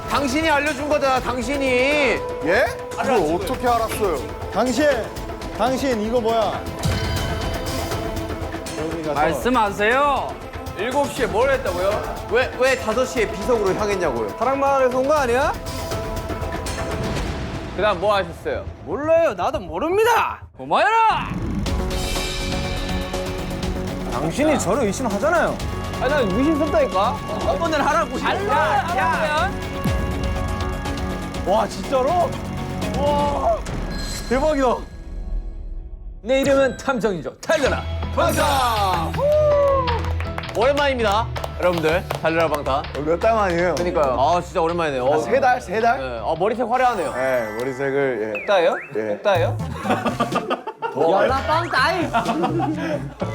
당신이 알려준 거잖아, 당신이. 예? 그걸 어떻게 알았어요? 당신 이거 뭐야? 말씀하세요. 7시에 뭘 했다고요? 왜 5시에 비석으로 향했냐고요? 사랑마을에서 온 거 아니야? 그 다음 뭐 하셨어요? 몰라요. 나도 모릅니다. 고마워라. 당신이 저를 의심하잖아요. 아니 나 의심스럽다니까. 한번은 하라고. 야. 와 진짜로? 와 대박이다. 내 이름은 탐정이죠. 달려라. 방탄! 오랜만입니다, 여러분들. 달려라 방탄. 몇 달 만이에요? 그러니까요. 아, 진짜 오랜만이네요. 3달? 3달? 네. 머리색 화려하네요. 네, 머리색을 따요? 예. 따요?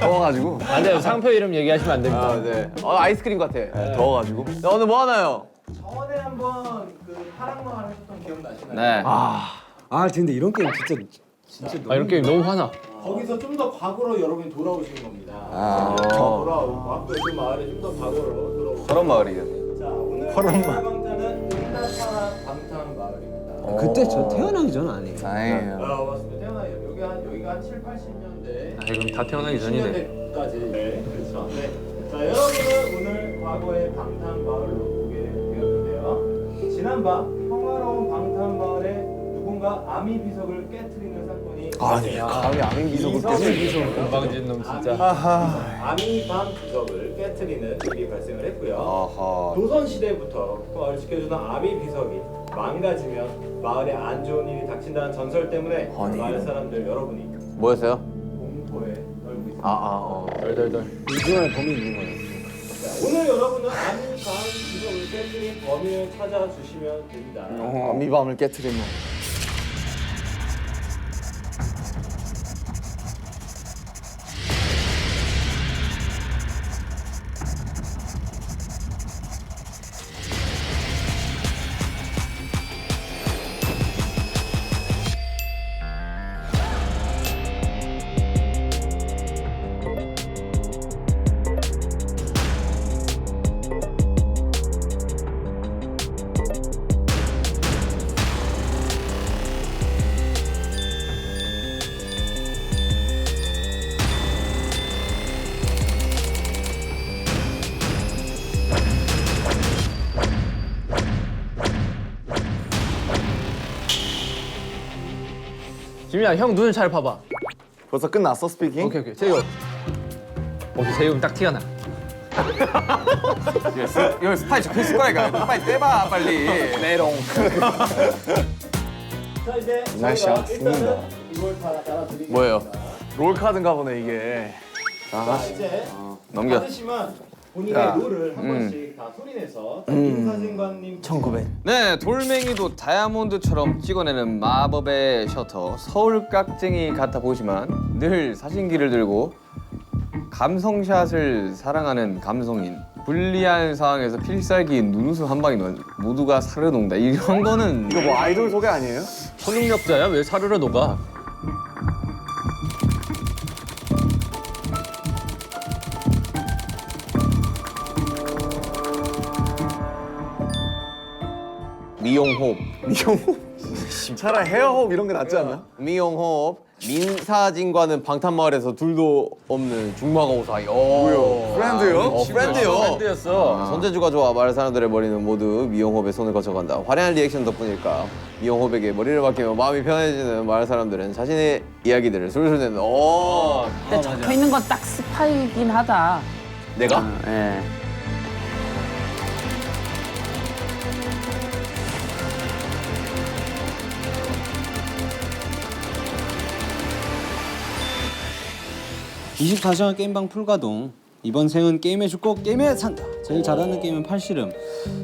더워가지고. 안 돼요. 상표 이름 얘기하시면 안 됩니다. 아, 네. 아이스크림 같아. 네, 더워가지고. 자, 오늘 뭐 하나요? 저번에 한번 그 파랑마을 하셨던 기억나시나요? 네. 아 근데 이런 게임 진짜 이런 게임 너무 화나. 거기서 좀 더 과거로 여러분이 돌아오시는 겁니다. 아. 돌아오고 앞으로 그 마을에 좀 더 과거로 돌아오고. 저런 마을이겠네. 자 오늘 방탄은 은다파라 방탄 마을입니다. 그때 저 태어나기 전 아니에요. 다행이에요. 맞습니다. 태어나요. 여기가 한 7, 80년대. 그럼 다 태어나기 전이네. 90년대까지. 네, 그렇죠. 네. 자 여러분은 오늘 과거의 방탄 마을로 오게 되었는데요. 지난밤 평화로운 방탄 마을에 누군가 아미 비석을 깨트리는 사건이 아니, 감히 아민 비석을 깨지. 건방진 놈 진짜. 아미밤 비석을 깨트리는 일이 발생을 했고요. 아하. 조선 시대부터 마을을 지켜주던 아미 비석이 망가지면 마을에 안 좋은 일이 닥친다는 전설 때문에 아니. 마을 사람들 여러분이 뭐였어요? 공포에 떨고 있습니다. 덜덜덜. 이중에 범이 있는 거예요. 자, 오늘 여러분은 아미밤 비석을 깨트린 범인을 찾아주시면 됩니다. 아미밤을 깨트리면. 지민아 형 눈을 잘 봐봐. 벌써 끝났어, 스피킹? 오케이 제이홉. 오케이 제이홉 딱 티가 나. 여기 스파이 적혀있을 거니까 빨리 떼봐, 빨리. 메롱. 자 이제 날씨야, 저희가 죽는다. 일단은 이걸 다 따라드리겠습니다. 뭐예요? 롤카드인가 보네, 이게. 자 이제 넘겨. 받으시면 본인의 야. 롤을 한 번씩 다 소리내서 김사진관님 1900. 네, 돌멩이도 다이아몬드처럼 찍어내는 마법의 셔터 서울 깍쟁이 같아 보이지만 늘 사진기를 들고 감성샷을 사랑하는 감성인. 불리한 상황에서 필살기인 눈웃음 한 방이 모두가 사르르 녹는다. 이런 거는 이거 뭐 아이돌 소개 아니에요? 초능력자야? 왜 사르르 녹아? 미용호흡. 차라리 헤어호흡 이런 게 낫지 않나? 미용호흡. 민사진과는 방탄마을에서 둘도 없는 중마고 사이. 뭐요? 프렌드요? 프렌드요. 밴드였어. 손재주가 좋아 마을 사람들의 머리는 모두 미용호흡에 손을 거쳐간다. 화려한 리액션 덕분일까 미용호흡에게 머리를 맡기며 마음이 편해지는 마을 사람들은 자신의 이야기들을 술술 내는. 오. 근데 적혀 있는 건 딱 스파이긴 하다. 내가? 예. (24시간) 게임방 풀가동. 이번 생은 게임에 죽고 게임에 산다. 제일 잘하는 게임은 팔씨름.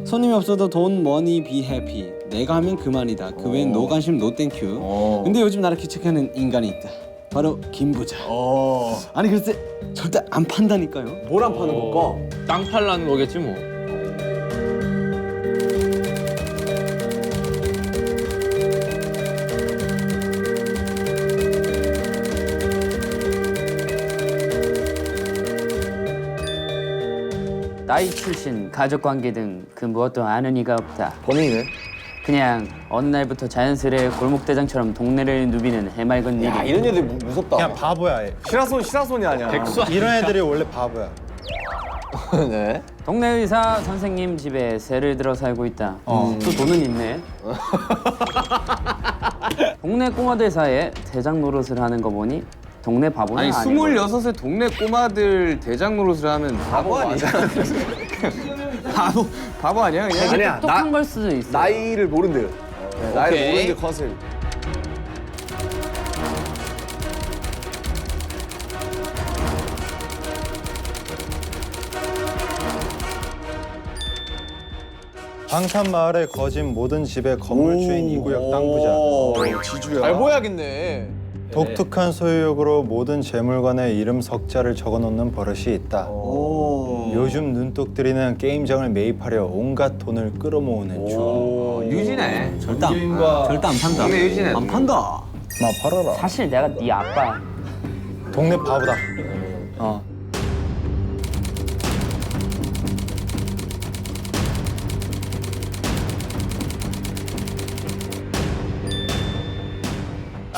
손님이 없어도 돈 머니 비 해피. 내가 하면 그만이다. 그 외엔 노 관심 노 땡큐. 근데 요즘 나를 귀책하는 인간이 있다. 바로 김부자. 아니 글쎄 절대 안 판다니까요. 뭘 안 파는 걸까? 땅 팔라는 거겠지 뭐. 나이, 출신, 가족관계 등 그 무엇도 아는 이가 없다. 범인이네. 그냥 어느 날부터 자연스레 골목대장처럼 동네를 누비는 해맑은 일이. 야 이런 애들 무섭다. 그냥 바보야. 얘. 시라손이 아니야. 이런 애들이 원래 바보야. 네. 동네 의사 선생님 집에 새를 들어 살고 있다. 또 돈은 있네. 동네 꼬마들 사이에 대장 노릇을 하는 거 보니 동네 바보는 아니 아니고. 26의 동네 꼬마들 대장 노릇을 하면 바보 아니야? 바보 아니야 그냥? 아니야. 똑똑한 걸 수도 있어. 나이를 모른대요. 네, 나이를 오케이. 모르는 게 컨셉. 방탄마을에 거진 모든 집의 건물주인 이 구역 땅 부자. 지주야. 잘 보여야겠네. 독특한 소유욕으로 모든 재물관에 이름 석자를 적어놓는 버릇이 있다. 요즘 눈독들이는 게임장을 매입하려 온갖 돈을 끌어모으는 중. 유진해. 절대 안 판다. 동네 유진해. 안 판다. 마 팔아라. 사실 내가 네 아빠야. 동네 바보다.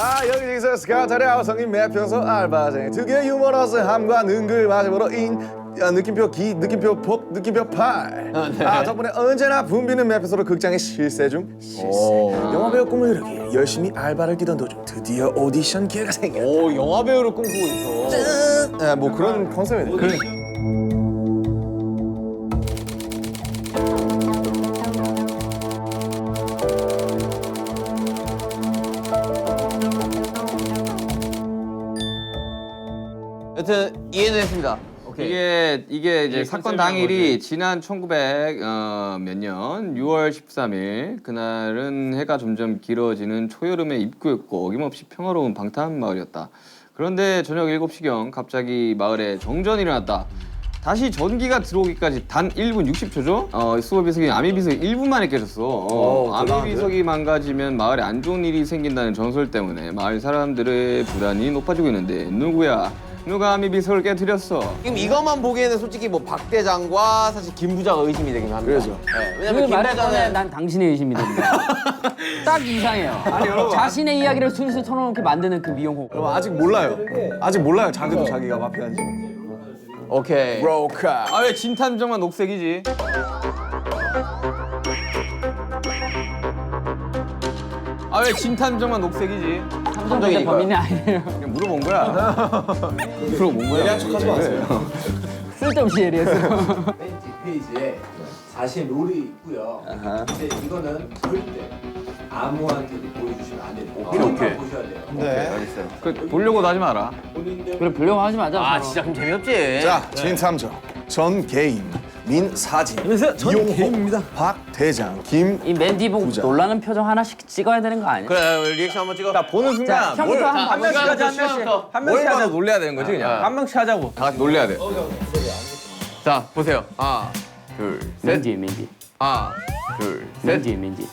아 여기저기서 스카우터랴 성인 매표소 알바생 특유의 유머러스함과 능글맞음으로 느낌표 기, 느낌표 복, 느낌표 팔. 덕분에 언제나 붐비는 매표소로 극장에 실세 중. 영화배우 꿈을 이루기 열심히 알바를 뛰던 도중 드디어 오디션 기회가 생겼다. 오 영화 배우를 꿈꾸고 있어. 짠! 뭐 그런 컨셉이네. 여튼 이해는 했습니다. 오케이. 이게 이제 사건 당일이 지난 1900 몇 년 6월 13일 그날은 해가 점점 길어지는 초여름의 입구였고 어김없이 평화로운 방탄 마을이었다. 그런데 저녁 7시경 갑자기 마을에 정전이 일어났다. 다시 전기가 들어오기까지 단 1분 60초죠? 수호 비석이 아미 비석이 1분 만에 깨졌어. 아미 비석이 망가지면 마을에 안 좋은 일이 생긴다는 전설 때문에 마을 사람들의 불안이 높아지고 있는데 누구야? 누가 아미 비석을 깨뜨렸어? 지금 이것만 보기에는 솔직히 뭐 박 대장과 사실 김 부자가 의심이 되긴 합니다. 그래서. 네, 그 왜냐면 김 말에 꺼내 부자는 난 당신의 의심이 됩니다. 딱 이상해요. 자신의 이야기를 술술 털어놓게 만드는 그 미용호. 그럼 아직 몰라요. 아직 몰라요. 자기도 자기가 마피아인지. 오케이. 브로카. 아 왜 진탐정만 녹색이지? 아 왜 진탐정만 녹색이지? 탐정인데 범인이 아니에요. 그냥 물어본 거야. 물어본 거야. 예리한 척하지 마세요. 쓸데없이 예리했어. 맨 뒷페이지에 자신 롤이 있고요. 근데 이거는 절대 아무한테도 보여주시면 안 돼요. 오케이. 보셔야 돼요. 네. 그 보려고도 하지 마라. 본인들 그래 불려고 하지 마자. 아 서로. 진짜 그럼 재미없지. 자, 진탐정, 전 개인, 민사진, 안녕하세요. 전 이용호, 개인입니다. 박 대장, 김. 이 맨디 보고 부자. 놀라는 표정 하나씩 찍어야 되는 거 아니야? 그래 우리 리액션 한번 찍어. 나 보는 순간 자, 형부터 한번 한 명씩 하자 한 명씩. 한 명씩 하자 놀래야 되는 거지 그냥. 한 명씩 하자고. 다 같이 놀래야 돼. 자 보세요. 하나, 둘, 셋. 맨디 맨디. 하나, 둘, 셋. 맨디 맨디.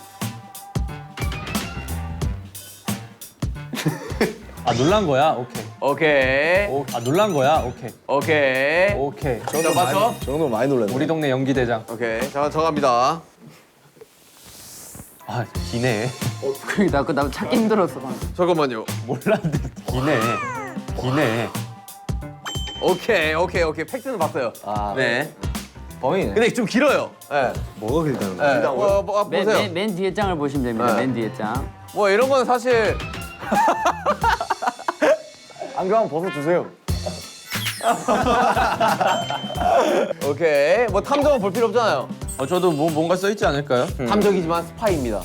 아 놀란 거야? 오케이. 오케이. 아 놀란 거야? 오케이. 오케이. 오케이. 자 맞춰. 저 정도 많이 놀랐네. 우리 동네 연기 대장. 오케이. 자 정합니다. 아 기네. 나 찾기 힘들었어. 잠깐만요. 몰랐는데 기네. 기네. 오케이. 팩트는 봤어요. 네. 범인이네. 근데 좀 길어요. 네. 뭐가 길다는 네. 보세요. 맨 뒤에 장을 보시면 됩니다. 네. 맨 뒤에 장. 뭐 이런 건 사실 안경 한번 벗어주세요. 오케이. 뭐 탐정은 볼 필요 없잖아요. 저도 뭐 뭔가 써 있지 않을까요? 탐정이지만 스파이입니다.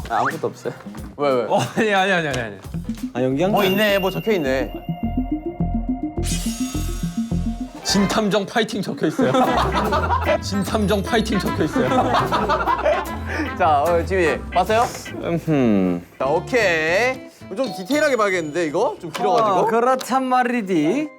아무것도 없어요. 왜? 아니. 아 연기한 뭐 거 있네. 뭐 적혀 있네. 진탐정 파이팅 적혀 있어요. 진탐정 파이팅 적혀 있어요. 자, 지민이 봤어요? 자, 오케이. 좀 디테일하게 봐야겠는데 이거 좀 길어가지고. 그렇단 말이디.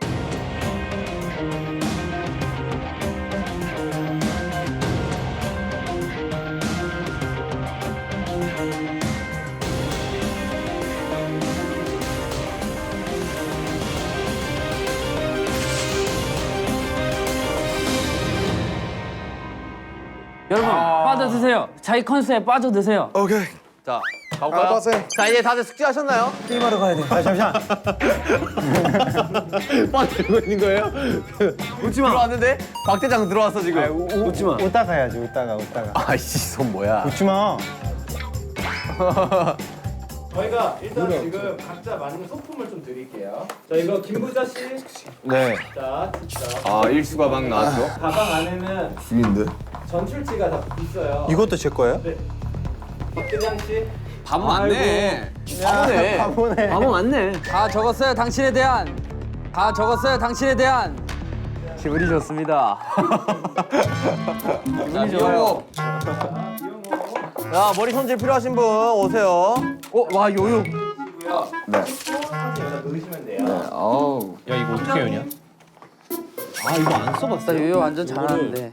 여러분 빠져드세요. 자기 컨셉에 빠져드세요. 오케이. 자, 가볼까요? 알았어요. 자, 이제 다들 숙제하셨나요? 게임하러 가야 돼. 아 잠시만. 빠 들고 있는 거예요? 웃지 마. 들어왔는데 박 대장 들어왔어 지금. 웃지 마. 웃다가 해야지. 웃다가. 아이씨, 손 뭐야? 웃지 마. 저희가 일단 지금 각자 맞는 소품을 좀 드릴게요. 자, 이거 김부자 씨. 네. 자, 아 일수가 막 나왔어. 가방 안에는 죽인데. 전출지가 다 있어요. 이것도 제 거예요? 네. 박대장 씨. 바보 맞네. 바보네. 바보네. 바보 맞네. 다 적었어요. 당신에 대한. 다 적었어요. 당신에 대한. 기분이 좋습니다. 기분이 좋아요. 야, 머리 손질 필요하신 분 오세요. 와 요요. 네. 사진 여기다 넣으시면 돼요. 어우. 야 이거 어떻게 해요냐? 아 이거 안 써봤어. 나 요요 완전 잘하는데.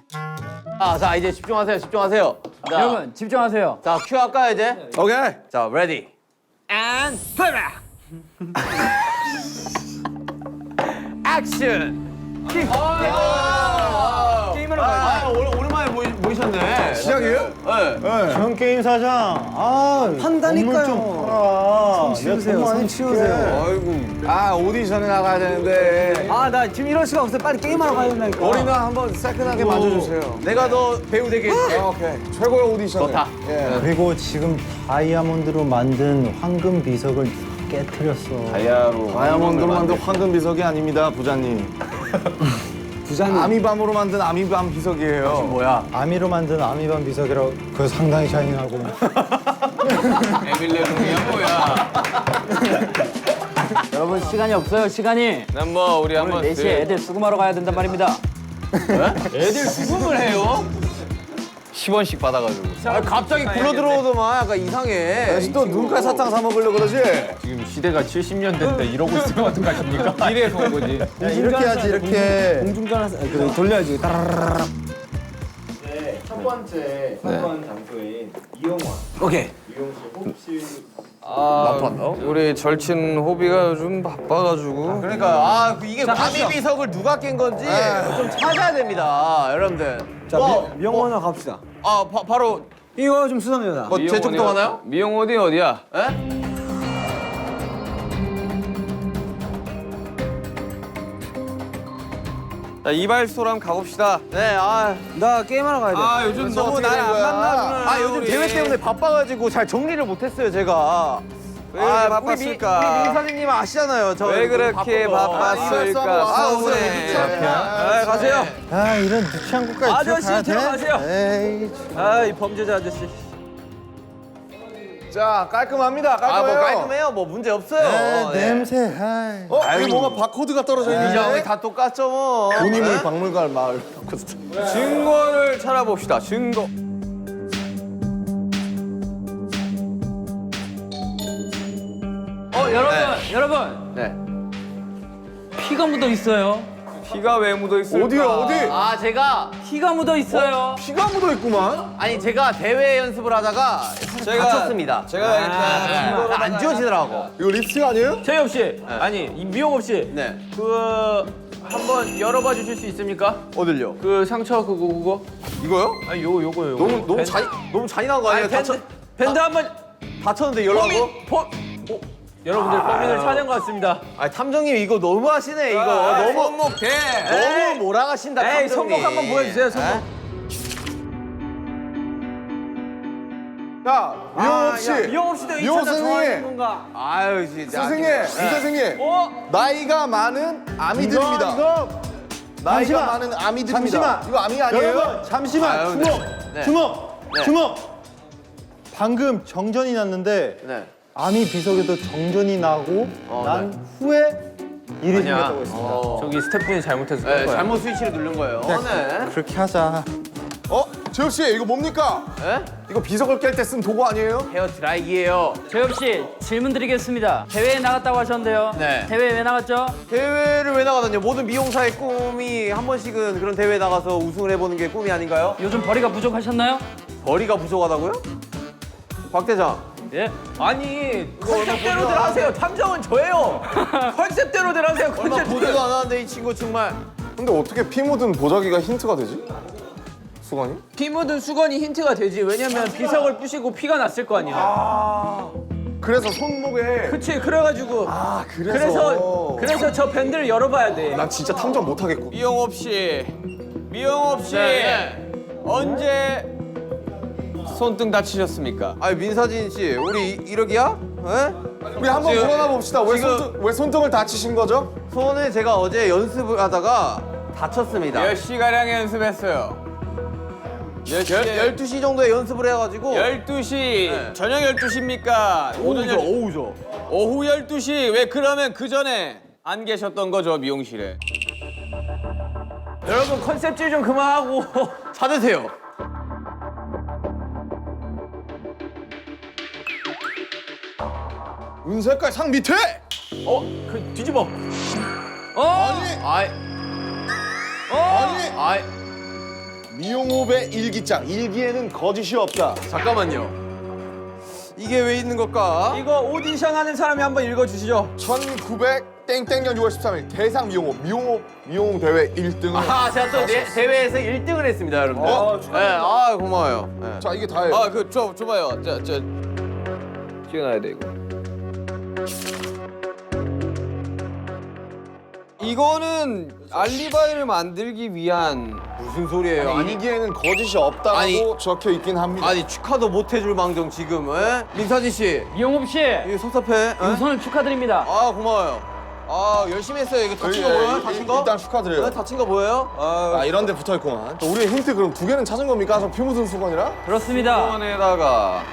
자, 이제 집중하세요. 집중하세요. 자, 여러분 집중하세요. 자, 큐 할까요 이제? 오케이. 자, 레디. And play. 액션. 게임하러 가요. 오랜만에 모이셨네. 시작이에요? 네. 전 게임 사장. 아 판다니까요. 좀 팔아. 치우세요. 손 치우세요. 아이고. 아 오디션에 나가야 되는데. 아 나 지금 이럴 수가 없어. 빨리 게임하러 가야 된다니까. 머리는 한번 새끈하게 만져주세요. 내가 너 배우 되게 해줄게. 오케이. 최고의 오디션. 좋다. 예. 그리고 지금 다이아몬드로 만든 황금 비석을 깨트렸어. 다이아몬드로 만든 황금 비석이 아닙니다, 부자님. 부자님. 아미밤으로 만든 아미밤 비석이에요. 뭐야? 아미로 만든 아미밤 비석이라고. 그거 상당히 샤이닝하고. 에밀레공이야 뭐야? 여러분 시간이 없어요. 시간이. 난 뭐 우리 오늘 한번 4시에 애들 수금하러 가야 된단 말입니다. 애들 수금을 해요? 10원씩 받아가지고. 아, 갑자기 굴러 들어오더만 약간 이상해. 다시 또 눈깔 사탕 사 먹으려 그러지? 지금 시대가 70년대인데 이러고 있으면 어떡하십니까? 이래서 온 거지. 야, 이렇게 해야지 이렇게. 공중전화 그 돌려야지. 따라라라라. 네, 첫 번째 사건 장소인 이용원. 오케이. 이용 씨, 혹시 우리 절친 호비가 요즘 바빠가지고. 그러니까 이게 아미 비석을 누가 깬 건지 좀 찾아야 됩니다, 여러분들. 자 미영원으로 갑시다. 바로 이거 좀 수상해요. 뭐 제 쪽도 가나요? 미용 어디야? 에? 자 이발소랑 가봅시다. 네, 나 게임하러 가야 돼. 아 요즘 너무 날 안 만나주는. 요즘 우리. 대회 때문에 바빠가지고 잘 정리를 못했어요, 제가. 왜 이렇게 바빴을까? 우리 민사님 아시잖아요. 저 왜 그렇게 바빴을까? 바빴을까? 서운해. 가세요. 아 이런 유치한 곳까지 아저씨, 들어가야 돼? 들어가세요. 에이. 아이 범죄자 아저씨. 자 깔끔합니다. 깔끔해요. 뭐 깔끔해요. 뭐 문제 없어요. 아, 네. 냄새. 아이. 여기 뭔가 바코드가 떨어져 이제 우리 있는데. 다 똑같죠 뭐. 본인을 박물관 마을. 증거를 찾아봅시다. 증거. 여러분. 네. 피가 묻어 있어요. 피가 왜 묻어 있을까? 어디요 어디? 제가 피가 묻어 있어요. 피가 묻어 있구만. 제가 대회 연습을 하다가 다쳤습니다. 제가 일단 안 지워지더라고. 이거 립스틱 아니에요? 재엽 씨, 아니 이 미용업 씨, 네. 그 한번 열어봐 주실 수 있습니까? 어딜요? 그 상처 그거. 이거요? 아니 요거요. 너무 잔인한 거 아니에요? 밴드 한번 다쳤는데 열라고? 여러분들 범인을 찾은 것 같습니다. 탐정님 이거 너무 하시네 이거. 너무 손목대. 너무 몰아가신다 에이 탐정님. 손목 한번 보여주세요. 손목. 자 미용업 씨. 미용업 씨도 이 미용 차자 좋아하는 선생님. 건가? 아유 진짜. 선생님, 이 선생님. 나이가 많은 아미들입니다. 나이가 잠시만. 많은 아미들입니다. 잠시만. 이거 아미 아니에요? 여러분 잠시만. 아유, 주먹. 네. 주먹. 네. 주먹. 방금 정전이 났는데 네. 아미 비석에도 정전이 나고 난 후에 일이 생겼다고 했습니다. 저기 스태프분이 잘못했을 네, 거야. 잘못 스위치를 누른 거예요. 네. 그렇게 하자. 재엽 씨 이거 뭡니까? 네? 이거 비석을 깰 때 쓴 도구 아니에요? 헤어 드라이기예요. 재엽 씨 질문 드리겠습니다. 대회에 나갔다고 하셨는데요. 네. 대회 왜 나갔죠? 대회를 왜 나가다뇨? 모든 미용사의 꿈이 한 번씩은 그런 대회에 나가서 우승을 해보는 게 꿈이 아닌가요? 요즘 벌이가 부족하셨나요? 벌이가 부족하다고요? 박 대장. 예? 아니 컨셉대로들 하세요. 탐정은 저예요. 컨셉대로들 하세요. 얼마 컨셉대로. 보지도 않았는데 이 친구 정말. 근데 어떻게 피 묻은 보자기가 힌트가 되지? 수건이? 피 묻은 수건이 힌트가 되지. 왜냐면 비석을 부시고 피가 났을 거 아니야. 그래서 손목에. 그치, 그래가지고. 그래서 저 밴드를 열어봐야 돼. 난 진짜 탐정 못하겠고. 미영업 씨, 언제 손등 다치셨습니까? 아니 민사진 씨, 우리 이러기야? 에? 우리 한번 지금- 물어나 봅시다. 왜 손등을 다치신 거죠? 손을 제가 어제 연습을 하다가 다쳤습니다. 몇 시가량 연습했어요? 12시 정도에 연습을 해가지고 12시. 저녁 12시입니까? 오후죠. 오후 12시. 왜 그러면 그 전에 안 계셨던 거죠, 미용실에? 여러분 컨셉질 좀 그만하고. 찾으세요. 은색깔 상 밑에. 그 뒤집어. 아니. 미용호배 일기장. 일기에는 거짓이 없다. 잠깐만요. 이게 왜 있는 걸까? 이거 오디션 하는 사람이 한번 읽어주시죠. 1900 땡땡년 6월 13일 대상 미용호 대회 1등을. 아, 제가 또 대회에서 1등을 했습니다, 여러분들. 네, 고마워요. 네. 자, 이게 다예요. 줘봐요. 찍어놔야 돼, 이거. 이거는 알리바이를 만들기 위한 무슨 소리예요? 아니, 일기에는 거짓이 없다고 아니. 적혀 있긴 합니다. 아니 축하도 못 해줄 망정 지금, 에? 민사진 씨, 미용업 씨, 이거 섭섭해. 에? 우선은 축하드립니다. 아, 고마워요. 아, 열심히 했어요. 이거 다친 거 보여요? 다친 거? 일단 축하드려요. 네, 다친 거 보여요? 아, 이런 데 붙어 있구만. 우리의 힌트 그럼 2개는 찾은 겁니까? 저 피 묻은 수건이라? 그렇습니다. 수건에다가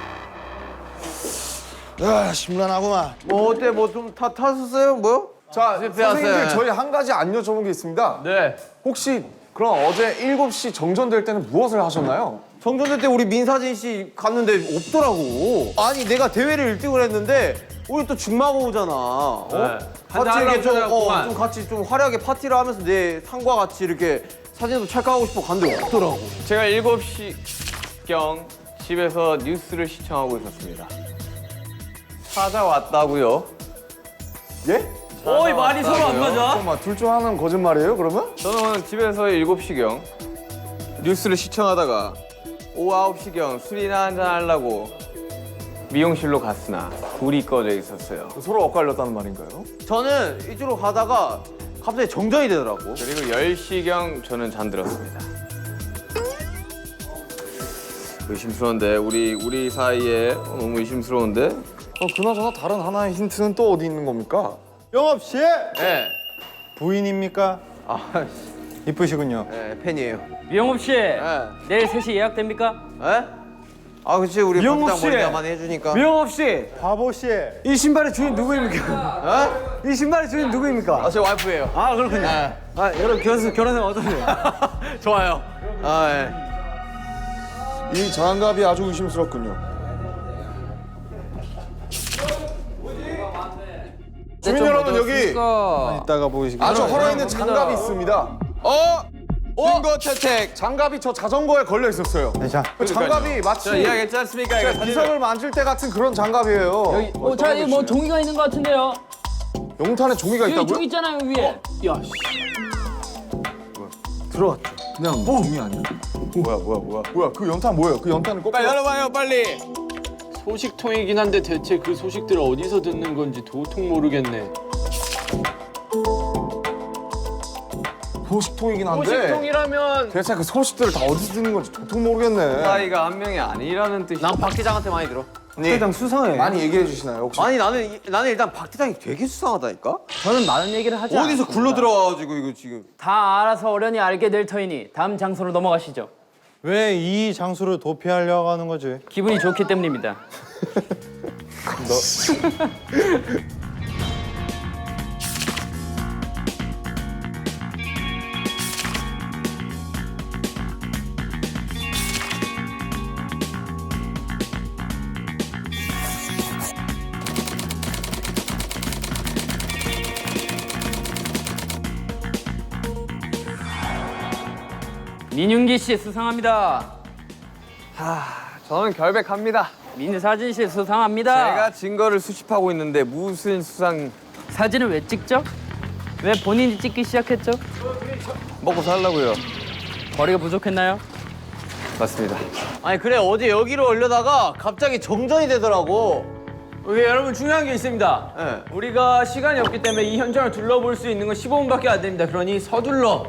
아, 심란하구만. 뭐 어때? 뭐 좀 탔었어요? 뭐요? 자, 실패했어요. 선생님들 저희 한 가지 안 여쭤본 게 있습니다. 네. 혹시 그럼 어제 7시 정전될 때는 무엇을 하셨나요? 정전될 때 우리 민사진 씨 갔는데 없더라고. 아니 내가 대회를 1등을 했는데 우리 또 중마고 오잖아. 같이 이렇게 좀 같이 좀 화려하게 파티를 하면서 내 상과 같이 이렇게 사진도 찰칵하고 싶어 갔는데 없더라고. 제가 7시경 집에서 뉴스를 시청하고 있었습니다. 찾아왔다고요? 예? 어이, 말이 서로 안 맞아. 잠깐만, 둘 중 하나는 거짓말이에요, 그러면? 저는 집에서 7시경 뉴스를 시청하다가 오후 9시경 술이나 한잔 하려고 미용실로 갔으나 불이 꺼져 있었어요. 서로 엇갈렸다는 말인가요? 저는 이쪽으로 가다가 갑자기 정전이 되더라고. 그리고 10시경 저는 잠들었습니다. 의심스러운데 우리 사이에 너무 의심스러운데? 그나저나 다른 하나의 힌트는 또 어디 있는 겁니까? 영업 씨 네. 부인입니까? 이쁘시군요. 네, 팬이에요. 미용업 씨, 네. 내일 3시 예약됩니까? 네? 아, 그치 우리 미영옥 박장 씨. 머리가 많이 해주니까. 미용업 씨, 바보 씨. 이 신발의 주인 누구입니까? 이 신발의 주인 누구입니까? 아, 제 와이프예요. 아, 그렇군요. 네. 아, 여러분 결혼생 어떠세요? 좋아요. 아, 예. 이 장갑이 아주 의심스럽군요. 주민 여러분, 여기 이따가 보이시길. 아주 헐어있는 장갑이 있습니다. 증거 채택. 장갑이 저 자전거에 걸려 있었어요. 자, 그 장갑이 마치 이야기했지 않습니까? 이거 비석을 만질 때 같은 그런 장갑이에요. 자, 여기 뭐 종이가 있는 것 같은데요. 용탄에 종이가 여기 있다고요? 종이 있잖아요, 위에. 야, 뭐야, 그 연탄 뭐예요? 그 연탄은 꼭 열어봐요 빨리. 소식통이긴 한데 대체 그 소식들을 어디서 듣는 건지 도통 모르겠네. 소식통이긴 한데 소식통이라면 대체 그 소식들을 다 어디서 듣는 건지 도통 모르겠네. 사이가 한 명이 아니라는 뜻이. 난 박 대장한테 많이 들어. 회장 수상해. 많이 얘기해 주시나요, 혹시? 아니 나는 일단 박 대장이 되게 수상하다니까. 저는 많은 얘기를 하지 어디서 않습니다. 굴러 들어와가지고 이거 지금. 다 알아서 어련히 알게 될 터이니 다음 장소로 넘어가시죠. 왜 이 장소를 도피하려고 하는 거지? 기분이 좋기 때문입니다. 민윤기 씨 수상합니다. 저는 결백합니다. 민사진 씨 수상합니다. 제가 증거를 수집하고 있는데 무슨 수상 사진을 왜 찍죠? 왜 본인이 찍기 시작했죠? 먹고 살라고요. 거리가 부족했나요? 맞습니다. 아니 그래 어제 여기로 올려다가 갑자기 정전이 되더라고. 여기 여러분 중요한 게 있습니다. 네. 우리가 시간이 없기 때문에 이 현장을 둘러볼 수 있는 건 15분밖에 안 됩니다. 그러니 서둘러,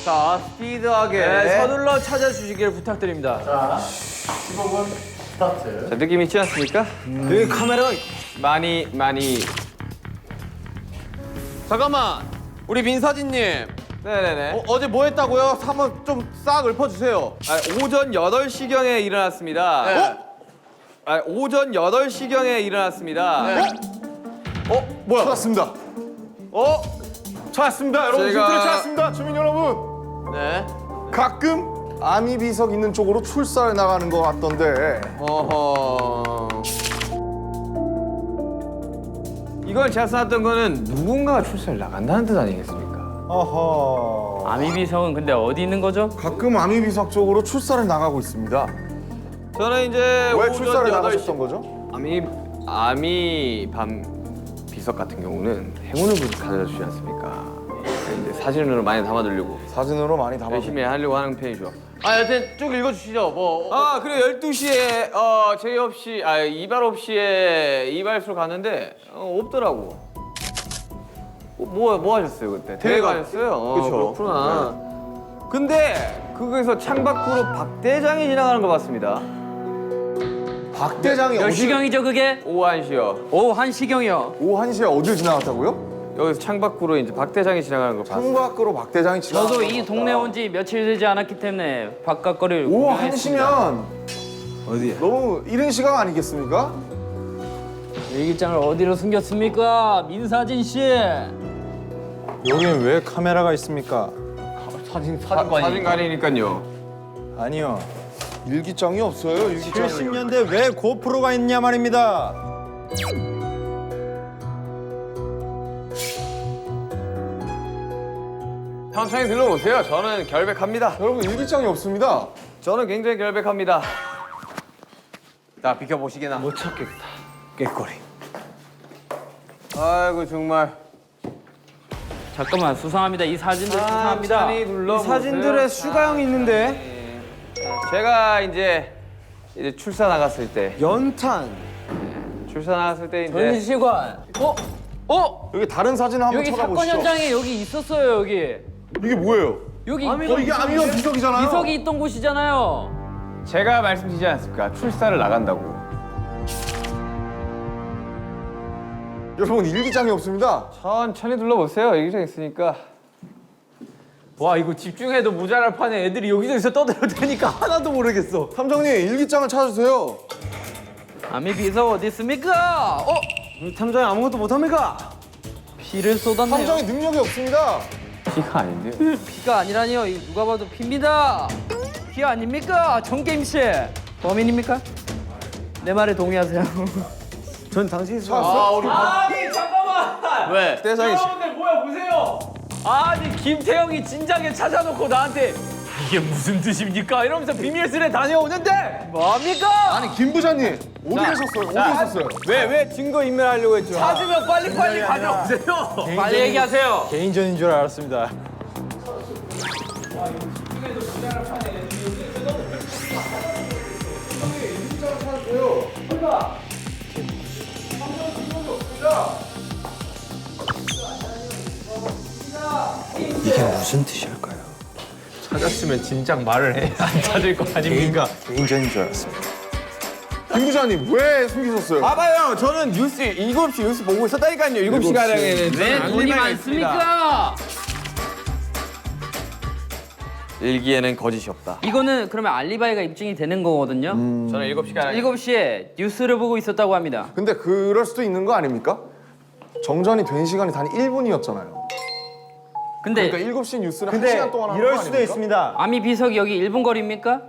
자 스피드하게. 네, 서둘러 찾아주시기를 부탁드립니다. 자, 15분 스타트. 자, 느낌 있지 않습니까? 여기 카메라가 많이. 잠깐만 우리 민사진님 네네네. 어제 뭐 했다고요? 한번 좀 싹 읊어주세요. 오전 8시경에 일어났습니다. 네. 오전 8시경에 일어났습니다. 뭐야? 찾았습니다. 찾았습니다. 여러분 제가- 힌트를 찾았습니다. 주민 여러분. 네. 가끔 아미 비석 있는 쪽으로 출사를 나가는 것 같던데. 어허. 이걸 제가 써놨던 거는 누군가가 출사를 나간다는 뜻 아니겠습니까? 어허. 아미비석은 근데 어디 있는 거죠? 가끔 아미 비석 쪽으로 출사를 나가고 있습니다. 저는 이제 왜 오전 출사를 8시 나가셨던 거죠? 아미 밤 비석 같은 경우는 행운을 가져다 주지 않습니까? 이제 사진으로 많이 담아두려고 사진으로 많이 담아. 열심히 하려고 하는 편이죠. 여튼 쭉 읽어주시죠. 뭐 그리고 12시에 제의 없이 이발 없이에 이발소로 갔는데 없더라고. 뭐 하셨어요 그때? 대회 대회가- 가셨어요? 그쵸. 그렇구나. 근데 거기서 창밖으로 박 대장이 지나가는 거 봤습니다. 박 대장이 몇 어디? 시경이죠 그게? 오후 1시요. 오후 1시경이요. 오후 1시에 어딜 지나갔다고요? 여기서 창밖으로 이제 박 대장이 지나가는 거 봤어요. 창밖으로 박 대장이 지나갔다. 저도 이 동네 온 지 며칠 되지 않았기 때문에 바깥 거리를 오후 구경했습니다. 1시면 어디에? 너무 이른 시간 아니겠습니까? 일기장을 어디로 숨겼습니까? 민사진 씨. 여긴 왜 카메라가 있습니까? 사진관이니까요. 아니요. 일기장이 없어요. 일기장이. 70년대 왜 고프로가 있냐 말입니다. 천천히 들러보세요. 저는 결백합니다. 여러분 일기장이 없습니다. 저는 굉장히 결백합니다. 자 비켜보시게나. 못 찾겠다. 꾀꼬리. 아이고 정말. 잠깐만 수상합니다. 이 사진들 수상합니다. 천천히 눌러보세요. 사진들에 슈가형이 있는데. 제가 이제 출사 나갔을 때 연탄. 출사 나갔을 때 이제 전시관. 여기 다른 사진 한번 여기 사건 찾아보시죠. 현장에 여기 있었어요 여기. 이게 뭐예요? 여기 이게 아미가 비석이잖아요. 비석이 있던 곳이잖아요. 제가 말씀드리지 않았습니까? 출사를 나간다고. 여러분 일기장이 없습니다. 천천히 둘러보세요. 여기서 있으니까. 와 이거 집중해도 모자랄 판에 애들이 여기저기서 떠들어대니까 테니까 하나도 모르겠어. 탐정님 일기장을 찾아주세요. 아미 비석 어디 있습니까? 우리 탐정이 아무것도 못합니까? 피를 쏟았네요. 탐정이 능력이 없습니다. 피가 아닌데요. 피가 아니라니요. 이거 누가 봐도 피입니다. 피 아닙니까? 정게임 씨. 범인입니까? 내 말에 동의하세요. 전 당신이 아니 잠깐만. 왜? 대장이 여러분들 뭐야 보세요. 아니 김태형이 진작에 찾아놓고 나한테 이게 무슨 뜻입니까? 이러면서 비밀스레 다녀오는데 뭡니까? 아니 김 부장님 어디 계셨어요? 어디 있었어요? 왜 증거 인멸하려고 했죠? 찾으면 빨리빨리 가져오세요. 빨리 얘기하세요. 개인전인 줄 알았습니다. 이게 무슨 뜻일까요? 찾았으면 진작 말을 해. 안 찾을 거 아닙니까? 개인전인 줄 알았습니다. 김 부장님 왜 숨기셨어요? 봐봐요. 저는 뉴스 7시 뉴스 보고 있었다니까요. 7시 가량에는. 왜 돈이 많습니까? 일기에는 거짓이 없다. 이거는 그러면 알리바이가 입증이 되는 거거든요. 저는 7시간 7시에 뉴스를 보고 있었다고 합니다. 근데 그럴 수도 있는 거 아닙니까? 정전이 된 시간이 단 1분이었잖아요. 근데 그러니까 7시 뉴스는 근데 1시간 동안 하는 이럴 거 수도 아닙니까? 있습니다. 아미 비석이 여기 1분 거리입니까?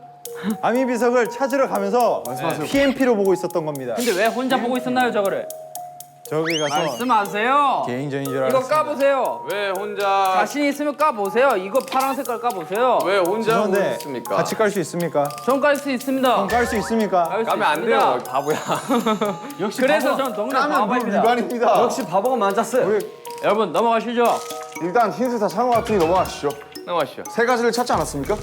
아미 비석을 찾으러 가면서 PMP로 보고 있었던 겁니다. 근데 왜 혼자 보고 있었나요 저거를? 저기 가서 말씀하세요. 개인전인 줄 이거 알았습니다. 까보세요. 왜 혼자 자신 있으면 까보세요. 이거 파란 색깔 까보세요. 왜 혼자 죄송한데 오셨습니까? 같이 깔 수 있습니까? 전 깔 수 있습니다. 깔 수 있습니까? 깔 수 까면 안 있습니다. 돼요. 바보야. 그래서 전 동네 까면 룰 바보입니다. 위반입니다. 역시 바보가 맞았어요. 여러분 넘어가시죠. 일단 힌트 다 참은 것 같으니 넘어가시죠. 넘어가시죠. 세 가지를 찾지 않았습니까?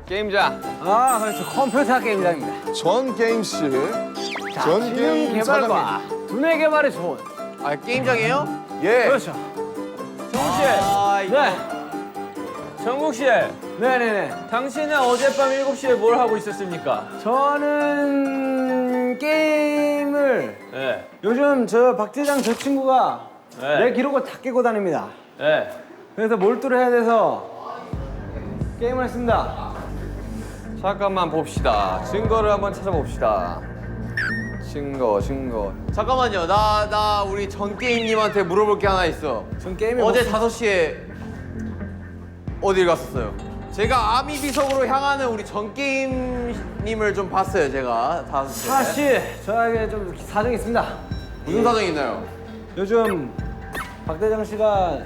게임장. 아, 그렇죠. 컴퓨터 게임장입니다. 전 게임실. 전 지능 게임 개발과 두뇌 개발의 소원. 아 게임장이에요? 예. 그렇죠. 정국 씨. 아 이거 네. 정국 씨. 네네네. 당신은 어젯밤 7시에 뭘 하고 있었습니까? 저는 게임을 네. 요즘 저 박대장 저 친구가 네. 내 기록을 다 깨고 다닙니다. 네. 그래서 몰두를 해야 돼서 게임을 했습니다. 잠깐만 봅시다. 증거를 한번 찾아봅시다. 증거. 잠깐만요. 나 우리 전 게임님한테 물어볼 게 하나 있어. 전 게임에 어제 5시에 어딜 갔었어요? 제가 아미 비석으로 향하는 우리 전 게임님을 좀 봤어요. 제가 5시에. 사실 저에게 좀 사정이 있습니다. 무슨 사정이 있나요? 요즘 박대장 씨가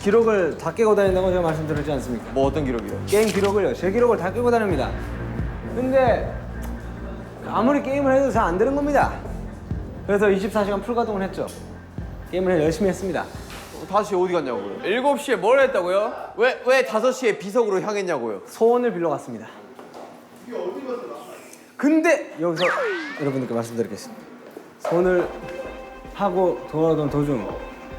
기록을 다 깨고 다닌다고 제가 말씀드렸지 않습니까? 뭐 어떤 기록이요? 게임 기록을요. 제 기록을 다 깨고 다닙니다. 근데 아무리 게임을 해도 잘 안 되는 겁니다. 그래서 24시간 풀가동을 했죠. 게임을 열심히 했습니다. 5시 어디 갔냐고요? 7시에 뭘 했다고요? 왜 5시에 비석으로 향했냐고요? 소원을 빌러 갔습니다. 근데 여기서 여러분들께 말씀드리겠습니다. 소원을 하고 돌아오던 도중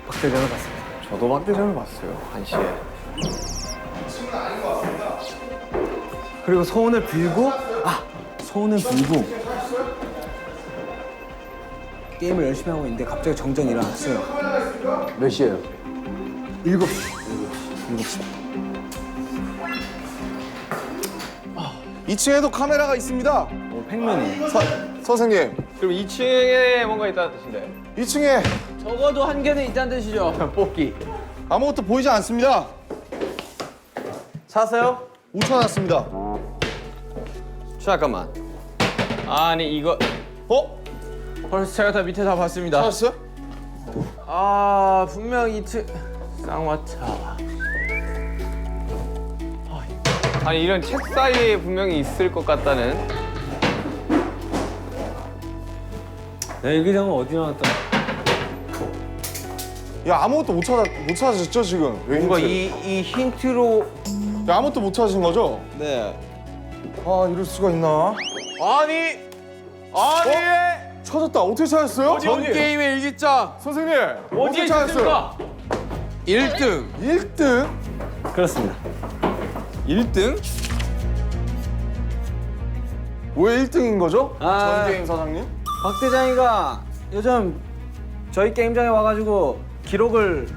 박대장을 봤습니다. 저도 박대장을 봤어요. 1시에. 그리고 소원을 빌고 소원을 빌고 게임을 열심히 하고 있는데 갑자기 정전이 일어났어요. 몇 시에요? 7시. 2층에도 카메라가 있습니다. 팩맨이. 선생님, 그럼 2층에 뭔가 있다는 뜻인데. 2층에 적어도 한 개는 있다는 뜻이죠. 뽑기. 아무것도 보이지 않습니다. 찾았어요? 못 찾았습니다. 잠깐만. 아니 이거 벌써 제가 다 밑에 다 봤습니다. 찾았어요? 아 분명 이틀 쌍화차. 아니 이런 책 사이에 분명히 있을 것 같다는. 내 일기장은 어디 나왔다? 야, 아무것도 못 찾으셨죠 지금? 왜 뭔가 힌트? 이 힌트로 야, 아무것도 못 찾으신 거죠? 네. 아, 이럴 수가 있나? 아니 찾았다. 어떻게 찾았어요? 전 게임의 일기장 선생님, 어디에 어떻게 찾았어요? 있습니까? 1등 1등? 그렇습니다. 1등? 왜 1등인 거죠? 아. 전 게임 사장님? 박대장이가 요즘 저희 게임장에 와가지고 기록을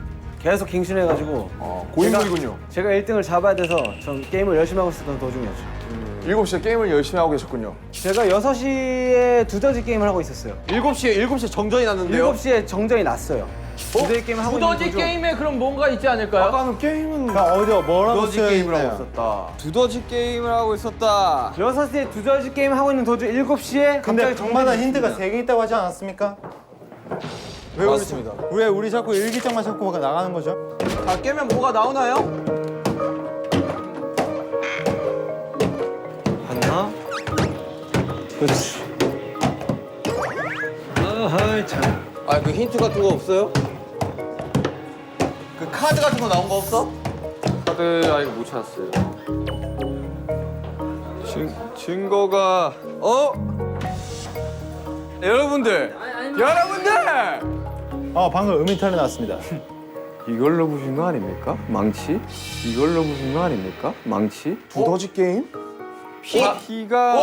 계속 갱신해가지고 고인물이군요. 제가 1등을 잡아야 돼서 전 게임을 열심히 하고 있었던 도중이었죠. 7시에 게임을 열심히 하고 계셨군요. 제가 6시에 두더지 게임을 하고 있었어요. 7시에 정전이 났는데요. 7시에 정전이 났어요. 두더지 게임을 하고 있는 두더지 도중 게임에 그럼 뭔가 있지 않을까요? 아까는 게임은 어디요? 뭐라고 두더지 쓰여 게임을 하고 있나요? 있었다. 두더지 게임을 하고 있었다. 6시에 두더지 게임 하고 있는 도중 7시에 근데 갑자기 정마다 정전이 힌트가 있습니다. 3개 있다고 하지 않았습니까? 맞습니다. 왜 우리 자꾸 일기장만 자꾸 나가는 거죠? 다 깨면 뭐가 나오나요? 봤나? 그렇지. 아하이 참. 아 그 힌트 같은 거 없어요? 그 카드 같은 거 나온 거 없어? 카드 아직 못 찾았어요. 증거가 여러분들 방금 음이탈이 났습니다. 이걸로 부신 거 아닙니까? 망치? 이걸로 부신 거 아닙니까? 망치? 두더지 게임? 피가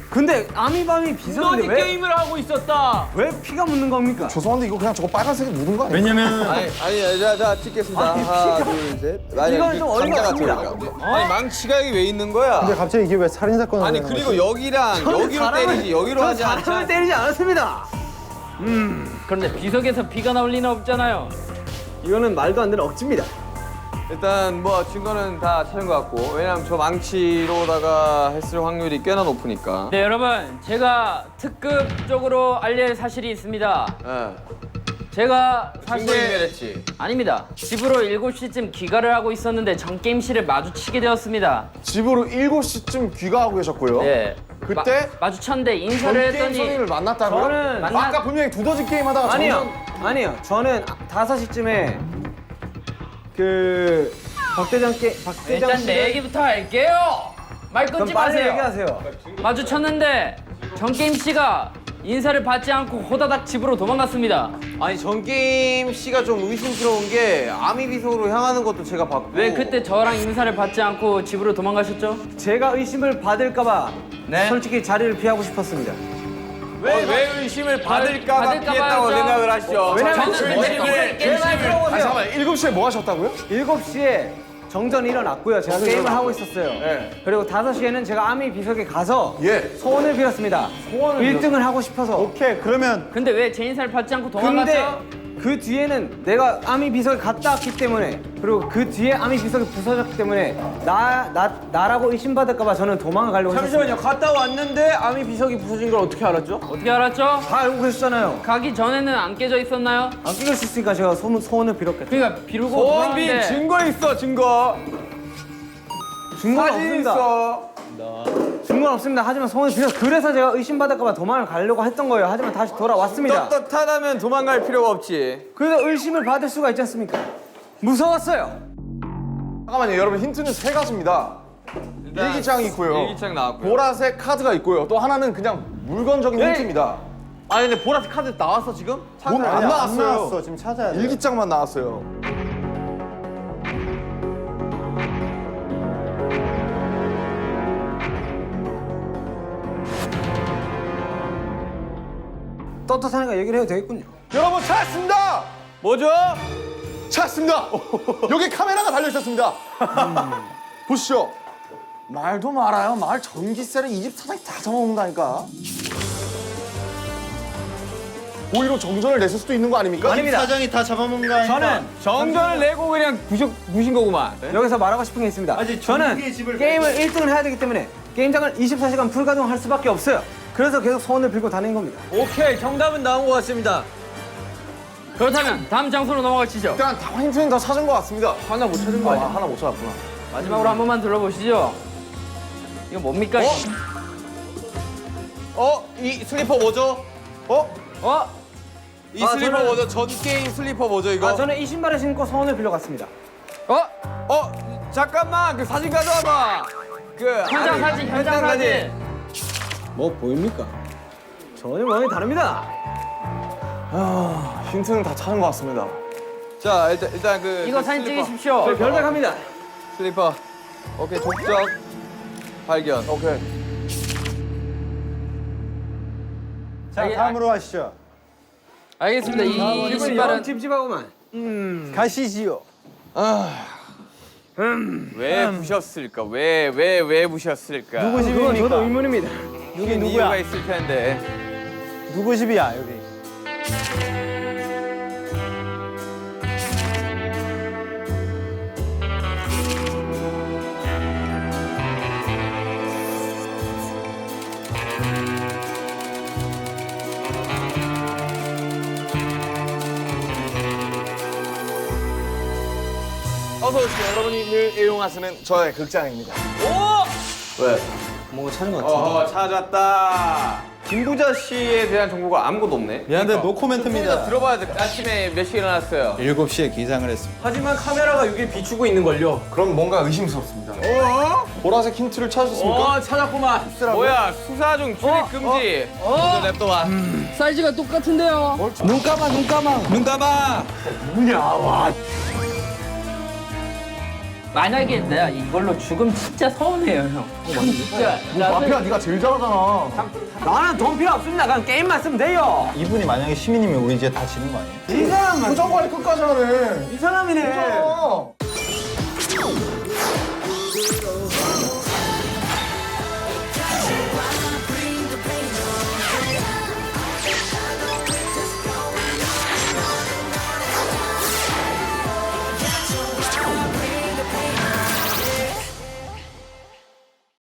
근데 아미밤이 두더지 비석인데 왜, 게임을 하고 있었다. 왜 피가 묻는 겁니까? 죄송한데 이거 그냥 저거 빨간색에 묻은 거 아니에요? 왜냐면 아니 자 찍겠습니다. 하나 둘 셋. 이건 좀 어이가 없습니다. 아니 망치가 여기 왜 있는 거야? 근데 갑자기 이게 왜 살인 사건을 아니 하는 그리고 거지? 여기랑 여기로 때리지 여기로 하지 사람을 않잖아. 때리지 않았습니다. 그런데 비석에서 피가 나올 리는 없잖아요. 이거는 말도 안 되는 억지입니다. 일단 뭐 증거는 다 찾은 것 같고 왜냐면 저 망치로다가 했을 확률이 꽤나 높으니까. 네 여러분 제가 특급적으로 알릴 사실이 있습니다. 예. 제가 증거 사실 인멸했지. 아닙니다. 집으로 7시쯤 귀가를 하고 있었는데 전 게임실을 마주치게 되었습니다. 집으로 7시쯤 귀가하고 계셨고요. 네. 그때 마주쳤는데 전 인사를 게임 했더니 선생님을 만났다고요? 저는 아까 분명히 두더지 게임 하다가 아니요. 저는 5시쯤에 그 박대장 일단 씨. 내 얘기부터 할게요. 말 끊지 그럼 빨리 마세요. 얘기하세요. 마주쳤는데 정게임 씨가 인사를 받지 않고 호다닥 집으로 도망갔습니다. 아니 전게임 씨가 좀 의심스러운 게 아미 비석으로 향하는 것도 제가 봤고. 왜 그때 저랑 인사를 받지 않고 집으로 도망가셨죠? 제가 의심을 받을까봐 네. 솔직히 자리를 피하고 싶었습니다. 왜 의심을 받을까봐 받을까 피했다고 봐요. 생각을 하시죠? 왜냐면 아니 잠깐만 7시에 뭐 하셨다고요? 7시에 정전이 일어났고요. 제가 게임을 하고 있었어요. 그리고 5시에는 제가 아미 비석에 가서 예. 소원을 빌었습니다. 1등을 하고 싶어서. 오케이 그러면 근데 왜 제 인사를 받지 않고 근데 도망갔죠? 그 뒤에는 내가 아미 비석에 갔다 왔기 때문에 그리고 그 뒤에 아미 비석이 부서졌기 때문에 나라고 의심받을까봐 저는 도망을 가려고 했었어요. 갔다 왔는데 아미 비석이 부서진 걸 어떻게 알았죠? 어떻게 알았죠? 다 알고 계셨잖아요. 가기 전에는 안 깨져 있었나요? 안 끼고 있으니까 제가 소원을 빌었겠죠. 그러니까 비르고 소원 빈 도망갔는데 증거 있어 증거. 증거는 사진 없습니다. 있어. 증거는 없습니다. 하지만 소원을 빌어 그래서 제가 의심받을까봐 도망을 가려고 했던 거예요. 하지만 다시 돌아왔습니다. 떳떳하다면 도망갈 필요가 없지. 그래서 의심을 받을 수가 있지 않습니까? 무서웠어요. 잠깐만요 여러분 힌트는 3가지입니다. 일기장이 있고요. 일기장 나왔고요. 보라색 카드가 있고요. 또 하나는 그냥 물건적인 힌트입니다. 아니 근데 보라색 카드 나왔어 지금? 안 나왔어요. 나왔어. 지금 찾아야 돼. 일기장만 나왔어요. 떳떳하니까 얘기를 해도 되겠군요. 여러분 찾았습니다. 뭐죠? 찾았습니다. 여기 카메라가 달려 있었습니다. 보시죠. 말도 말아요. 말 전기세를 이 집 사장이 다 잡아먹는다니까. 오히려 정전을 냈을 수도 있는 거 아닙니까? 아닙니다. 사장이 다 잡아먹는 거 아니야? 저는 정전을 내고 그냥 부신 거구만. 여기서 말하고 싶은 게 있습니다. 저는 게임을 1등을 해야 되기 때문에 게임장을 24시간 불가동할 수밖에 없어요. 그래서 계속 소원을 빌고 다니는 겁니다. 오케이 정답은 나온 것 같습니다. 그렇다면 다음 장소로 넘어가시죠. 일단 다 힌트는 다 찾은 것 같습니다. 하나 못 찾은 거 아니야? 하나 못 찾았구나. 마지막으로 한 번만 들어보시죠. 이거 뭡니까? 이 슬리퍼 뭐죠? 이 슬리퍼 저는- 뭐죠? 전 게임 슬리퍼 뭐죠 이거? 저는 이 신발을 신고 소원을 빌려 갔습니다. 잠깐만 그 사진 가져와봐. 현장 사진, 현장 사진. 뭐 보입니까? 전혀 모양이 다릅니다. 힌트는 다 찾은 것 같습니다. 자 일단 그 이거 사진 찍으십시오. 저희 별백합니다. 슬리퍼. 오케이 족적 발견. 오케이. 자 다음으로 하시죠. 알겠습니다. 이 신발은 찝찝하고만. 가시지요. 왜 부셨을까? 왜 부셨을까? 누구 그건 집입니까? 저도 의문입니다. 여기 이유가 누구야? 있을 텐데. 누구 집이야 여기? 어서 오십시오. 여러분이 늘 애용하시는 저의 극장입니다. 왜? 뭔가 찾은 것 같은데. 찾았다. 김부자 씨에 대한 정보가 아무것도 없네. 미안한데 노 좀 코멘트입니다. 들어봐야 돼. 아침에 몇 시에 일어났어요? 7시에 기상을 했습니다. 하지만 카메라가 여기 비추고 있는 걸요. 그럼 뭔가 의심스럽습니다. 보라색 힌트를 찾으셨습니까? 찾았구만. 뭐야? 수사 중 출입 금지. 먼저 냅둬봐. 사이즈가 똑같은데요. 눈 감아, 눈 감아. 눈 감아. 만약에 내가 이걸로 죽으면 진짜 서운해요, 형. 진짜. 마피아 네가 제일 잘하잖아. 나는 돈 필요 없습니다. 그냥 게임만 쓰면 돼요. 이분이 만약에 시민이면 우리 이제 다 지는 거 아니에요? 이 사람만. 부정관리 끝까지 하네. 이 사람이네. 어.